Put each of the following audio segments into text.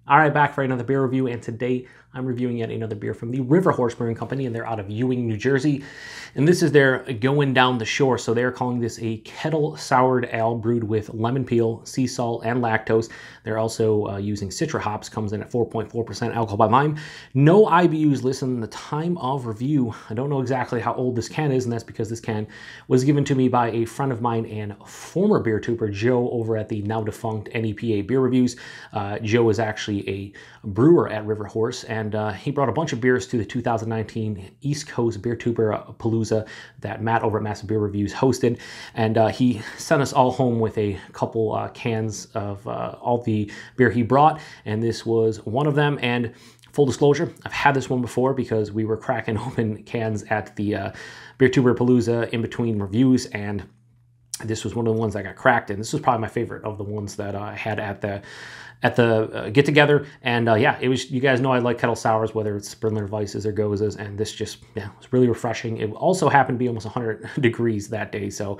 All right, back for another beer review, and today I'm reviewing yet another beer from the River Horse Brewing Company, and they're out of Ewing, New Jersey. And this is their Goin Down The Shore. So they're calling this a Kettle Sour Ale brewed with lemon peel, sea salt, and lactose. They're also using citra hops, comes in at 4.4% alcohol by volume. No IBUs listed in the time of review. I don't know exactly how old this can is, and that's because this can was given to me by a friend of mine and former beer tuber, Joe, over at the now defunct NEPA Beer Reviews. Joe is actually a brewer at River Horse, and he brought a bunch of beers to the 2019 East Coast Beer Tuber Palooza that Matt over at Massive Beer Reviews hosted, and he sent us all home with a couple cans of all the beer he brought, and this was one of them. And full disclosure, I've had this one before because we were cracking open cans at the Beer Tuber Palooza in between reviews, and this was one of the ones that got cracked, and this was probably my favorite of the ones that I had at the get together. And yeah, it was, you guys know I like kettle sours, whether it's Springer Weisses or Gozas, and this just, yeah, was really refreshing. It also happened to be almost 100 degrees that day, so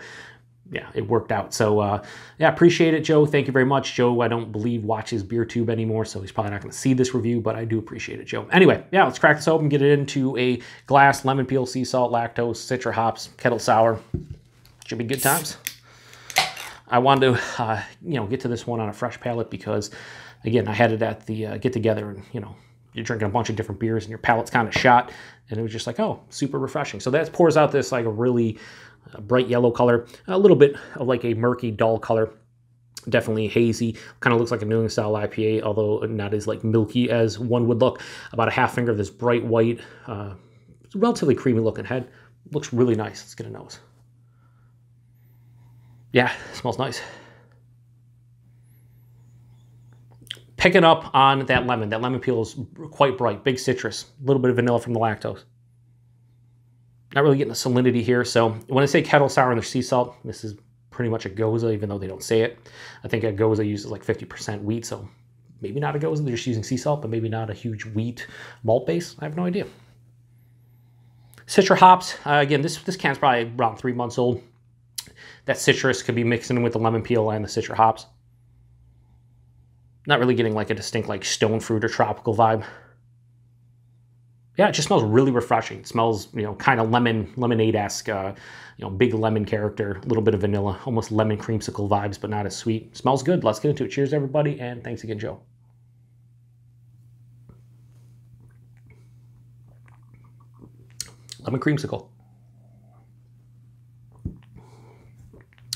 yeah, it worked out. So yeah, appreciate it, Joe. Thank you very much. Joe, I don't believe watches BeerTube anymore, so he's probably not going to see this review, but I do appreciate it, Joe. Anyway, yeah, let's crack this open, get it into a glass. Lemon peel, sea salt, lactose, citra hops, kettle sour. Should be good times. I wanted to, get to this one on a fresh palate because, again, I had it at the get-together, and, you're drinking a bunch of different beers and your palate's kind of shot, and it was just like, oh, super refreshing. So that pours out this, like, a really bright yellow color, a little bit of, like, a murky, dull color, definitely hazy, kind of looks like a New England style IPA, although not as, like, milky as one would look. About a half finger of this bright white, relatively creamy looking head. Looks really nice. Let's get a nose. Yeah, smells nice. Picking up on that lemon. That lemon peel is quite bright, big citrus, a little bit of vanilla from the lactose. Not really getting the salinity here. So when I say kettle sour and there's sea salt, this is pretty much a Goza, even though they don't say it. I think a Goza uses like 50% wheat, so maybe not a Goza. They're just using sea salt, but maybe not a huge wheat malt base. I have no idea. Citra hops. Again, this can's probably around 3 months old. That citrus could be mixing in with the lemon peel and the citra hops. Not really getting like a distinct like stone fruit or tropical vibe. Yeah, it just smells really refreshing. It smells, kind of lemonade-esque, big lemon character, a little bit of vanilla, almost lemon creamsicle vibes, but not as sweet. Smells good. Let's get into it. Cheers, everybody, and thanks again, Joe. Lemon creamsicle.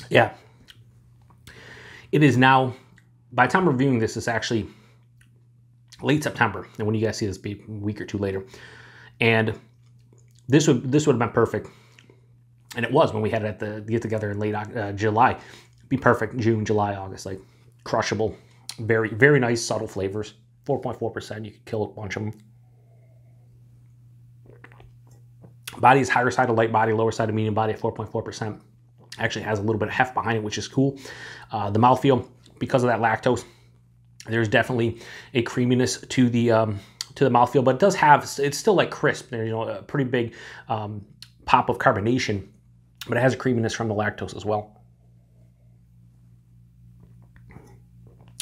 Yeah, it is now, by the time I'm reviewing this, it's actually late September. And when you guys see this, be a week or two later. And this would have been perfect. And it was when we had it at the get-together in late July. Be perfect June, July, August. Like, crushable. Very, very nice, subtle flavors. 4.4%. You could kill a bunch of them. Body is higher side of light body, lower side of medium body at 4.4%. Actually has a little bit of heft behind it, which is cool. The mouthfeel, because of that lactose, there's definitely a creaminess to the mouthfeel, but it does have, it's still like crisp. There's a pretty big pop of carbonation, but it has a creaminess from the lactose as well.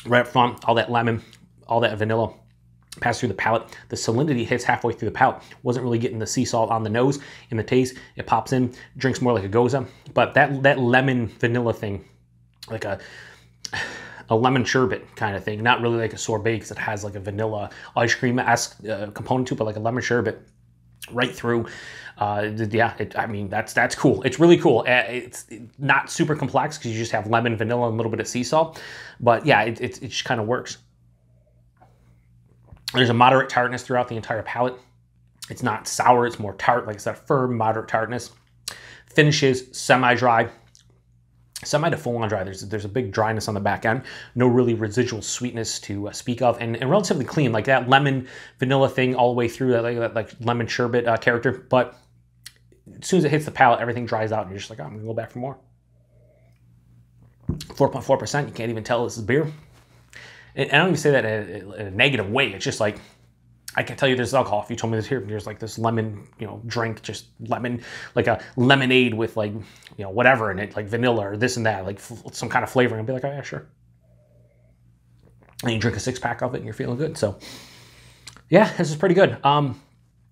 Right up front, all that lemon, all that vanilla pass through the palate. The salinity hits halfway through the palate. Wasn't really getting the sea salt on the nose. In the taste, it pops in, drinks more like a Goza. But that lemon vanilla thing, like a lemon sherbet kind of thing, not really like a sorbet because it has like a vanilla ice cream-esque component to it, but like a lemon sherbet right through. Yeah, I mean, that's cool. It's really cool. It's not super complex because you just have lemon, vanilla, and a little bit of sea salt. But yeah, it just kind of works. There's a moderate tartness throughout the entire palate. It's not sour, it's more tart, like I said, firm, moderate tartness. Finishes semi-dry, semi to full-on dry. There's a big dryness on the back end. No really residual sweetness to speak of, and relatively clean, like that lemon vanilla thing all the way through, that like lemon sherbet character. But as soon as it hits the palate, everything dries out, and you're just like, oh, I'm gonna go back for more. 4.4%. You can't even tell this is beer. And I don't even say that in a negative way. It's just like, I can tell you there's alcohol. If you told me this here, there's like this lemon, drink, just lemon, like a lemonade with like, whatever in it, like vanilla or this and that, like some kind of flavoring. I'd be like, oh yeah, sure. and you drink a 6-pack of it and you're feeling good. So yeah, this is pretty good.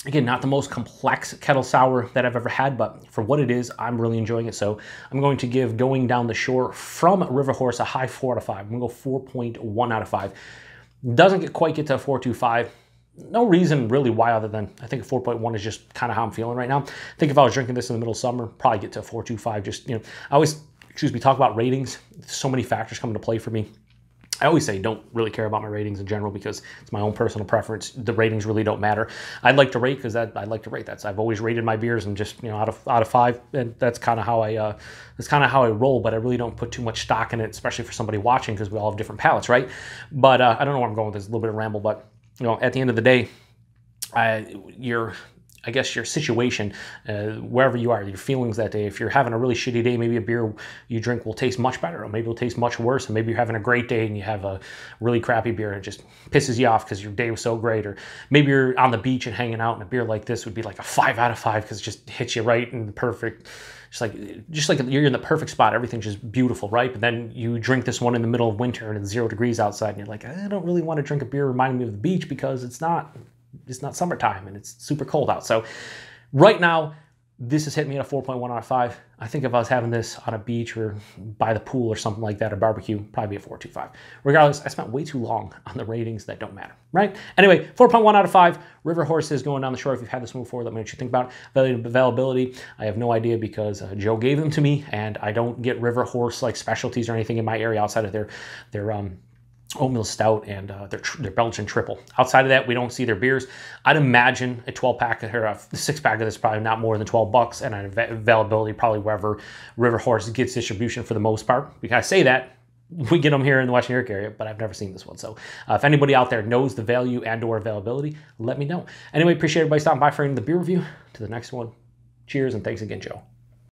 Again, not the most complex kettle sour that I've ever had, but for what it is, I'm really enjoying it. So I'm going to give Going Down the Shore from River Horse a high 4 out of 5. I'm gonna go 4.1 out of 5. Doesn't quite get to a 4.25. No reason really why, other than I think 4.1 is just kind of how I'm feeling right now. I think if I was drinking this in the middle of summer, probably get to a 4.25. Just, I always, talk about ratings. So many factors come into play for me. I always say don't really care about my ratings in general because it's my own personal preference. The ratings really don't matter. I'd like to rate because I like to rate. I've always rated my beers and just out of 5, and that's kind of how I roll. But I really don't put too much stock in it, especially for somebody watching, because we all have different palates, right? But I don't know where I'm going with this. A little bit of ramble, but at the end of the day, I guess your situation, wherever you are, your feelings that day. If you're having a really shitty day, maybe a beer you drink will taste much better, or maybe it'll taste much worse. And maybe you're having a great day and you have a really crappy beer and it just pisses you off because your day was so great. Or maybe you're on the beach and hanging out, and a beer like this would be like a 5 out of 5 because it just hits you right in the perfect, just like you're in the perfect spot. Everything's just beautiful, right? But then you drink this one in the middle of winter and it's 0 degrees outside, and you're like, I don't really want to drink a beer reminding me of the beach because it's not summertime and it's super cold out. So right now, this has hit me at a 4.1 out of 5. I think if I was having this on a beach or by the pool or something like that, or barbecue, probably be a 4.25. Regardless, I spent way too long on the ratings that don't matter, right? Anyway, 4.1 out of 5. River Horse is Going Down the Shore. If you've had this one before, let me know what you think about it. Availability, I have no idea because Joe gave them to me, and I don't get River Horse like specialties or anything in my area outside of their oatmeal stout and their Belgian triple. Outside of that, we don't see their beers. I'd imagine a 12-pack or a 6-pack of this probably not more than $12, and an availability probably wherever River Horse gets distribution for the most part. Because I say that, we get them here in the Western New York area, but I've never seen this one. So if anybody out there knows the value and or availability, let me know. Anyway, appreciate everybody stopping by for the beer review. To the next one, cheers, and thanks again, Joe.